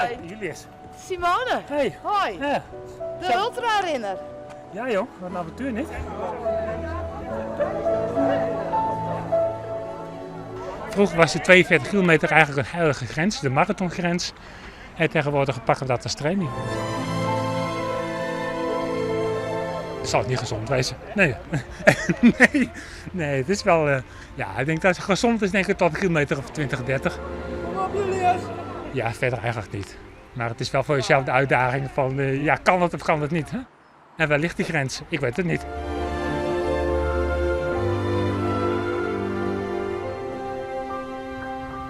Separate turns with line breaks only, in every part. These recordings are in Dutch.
Hoi. Julius.
Simone.
Hey.
Hoi.
Ja.
De ultra-renner.
Ja joh, wat een avontuur niet. Vroeger was de 42 kilometer eigenlijk een heilige grens, de marathongrens. En tegenwoordig pakken we dat als training. Het zal niet gezond wezen. Nee. nee, het is wel... ja, ik denk dat het gezond is, denk ik, tot een kilometer of 20, 30.
Kom op, Julius!
Ja, verder eigenlijk niet. Maar het is wel voor jezelf de uitdaging van, ja, kan het of kan het niet? Hè? En waar ligt die grens? Ik weet het niet.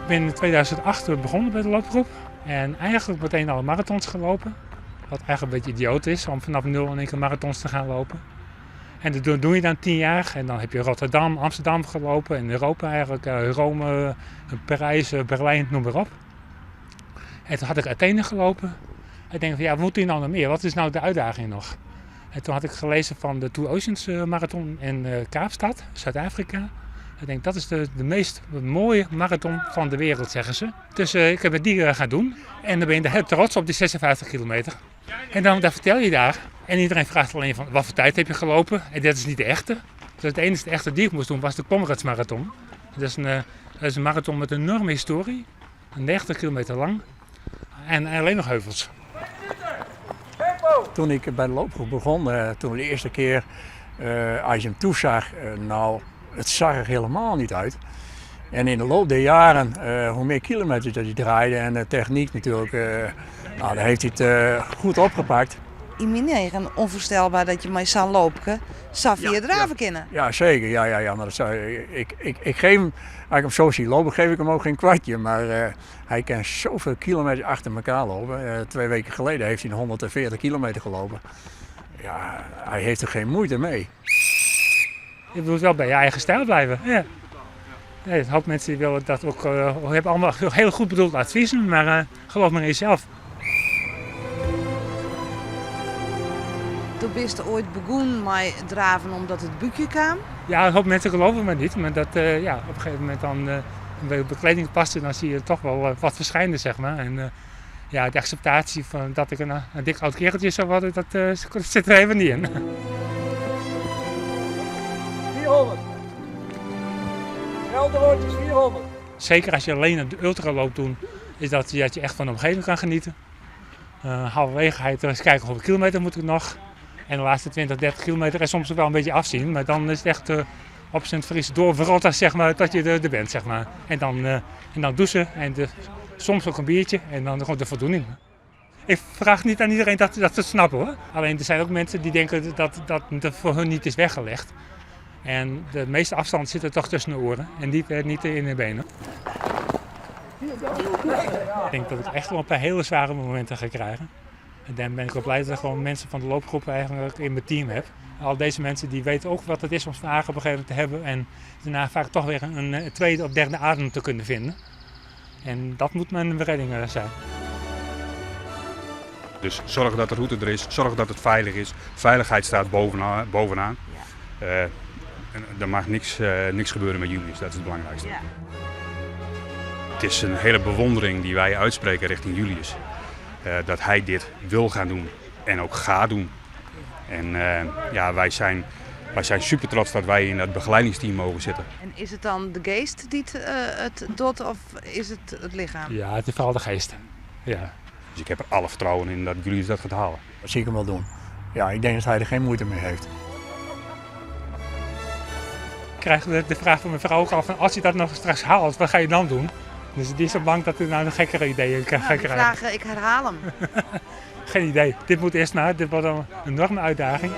Ik ben in 2008 begonnen bij de loopgroep. En eigenlijk meteen alle marathons gelopen. Wat eigenlijk een beetje idioot is om vanaf nul in één keer marathons te gaan lopen. En dat doe je dan 10 jaar. En dan heb je Rotterdam, Amsterdam gelopen. En Europa eigenlijk, Rome, Parijs, Berlijn, noem maar op. En toen had ik Athene gelopen. Ik denk van ja, wat moet hier nou nog meer? Wat is nou de uitdaging nog? En toen had ik gelezen van de Two Oceans marathon in Kaapstad, Zuid-Afrika. Ik denk dat is de meest mooie marathon van de wereld, zeggen ze. Dus ik heb het die gaan doen. En dan ben je heel trots op die 56 kilometer. En dan vertel je daar. En iedereen vraagt alleen van wat voor tijd heb je gelopen? En dat is niet de echte. Dus de enige echte die ik moest doen was de Comrades marathon. Dat is een marathon met een enorme historie. 90 kilometer lang. En alleen nog heuvels.
Toen ik bij de loopgroep begon, toen de eerste keer als je hem toezag, nou, het zag er helemaal niet uit. En in de loop der jaren, hoe meer kilometers dat hij draaide en de techniek natuurlijk, nou, daar heeft hij het goed opgepakt.
In mijn eigen onvoorstelbaar dat je mij zou lopen, zou je draven kennen.
Ja, zeker. Ja, maar dat zou, ik geef hem, als ik hem zo zie lopen, geef ik hem ook geen kwartje. Maar hij kan zoveel kilometers achter elkaar lopen. 2 weken geleden heeft hij 140 kilometer gelopen. Ja, hij heeft er geen moeite mee.
Je moet wel bij je eigen stijl blijven. Ja. Nee, een hoop mensen die willen dat ook, hebben allemaal heel goed bedoeld adviezen, maar geloof maar in jezelf.
Toen bist je ooit begonnen met draven omdat het buikje kwam.
Ja, een hoop mensen geloven me niet, maar dat ja, op een gegeven moment dan bij de bekleding past en dan zie je toch wel wat verschijnen, zeg maar. En ja, de acceptatie van dat ik een dik oud kereltje zou worden, dat zit er even niet in.
400. Gelderwoord is 400.
Zeker als je alleen een ultra loopt doen, is dat je echt van de omgeving kan genieten. Halverwege ga je eens kijken hoeveel kilometer moet ik nog. En de laatste 20, 30 kilometer is soms wel een beetje afzien. Maar dan is het echt op zijn Fries doorverrotten, zeg maar, dat je er bent, zeg maar. En dan douchen en soms ook een biertje en dan gewoon de voldoening. Ik vraag niet aan iedereen dat ze het snappen, hoor. Alleen er zijn ook mensen die denken dat het voor hun niet is weggelegd. En de meeste afstand zit er toch tussen de oren en niet in de benen. Ik denk dat ik echt wel een paar hele zware momenten ga krijgen. En dan ben ik wel blij dat ik gewoon mensen van de loopgroep eigenlijk in mijn team heb. Al deze mensen die weten ook wat het is om vragen op een gegeven moment te hebben. En daarna vaak toch weer een tweede of derde adem te kunnen vinden. En dat moet mijn beredding zijn.
Dus zorg dat de route er is, zorg dat het veilig is. Veiligheid staat bovenaan. Er mag niks gebeuren met Julius, dat is het belangrijkste. Ja. Het is een hele bewondering die wij uitspreken richting Julius. Dat hij dit wil gaan doen en ook gaat doen. En ja, wij zijn super trots dat wij in dat begeleidingsteam mogen zitten.
En is het dan de geest die het doet of is het het lichaam?
Ja, het is vooral de geest. Ja.
Dus ik heb er alle vertrouwen in dat Julius dat gaat halen.
Dat zie ik hem wel doen. Ja, ik denk dat hij er geen moeite mee heeft.
Ik krijg de vraag van mijn vrouw ook al van als je dat nog straks haalt, wat ga je dan doen? Dus die is zo bang dat hij nou een gekkere ideeën gaat krijgen.
Vragen, ik herhaal hem.
Geen idee. Dit moet eerst maar. Dit wordt een enorme uitdaging. Ja.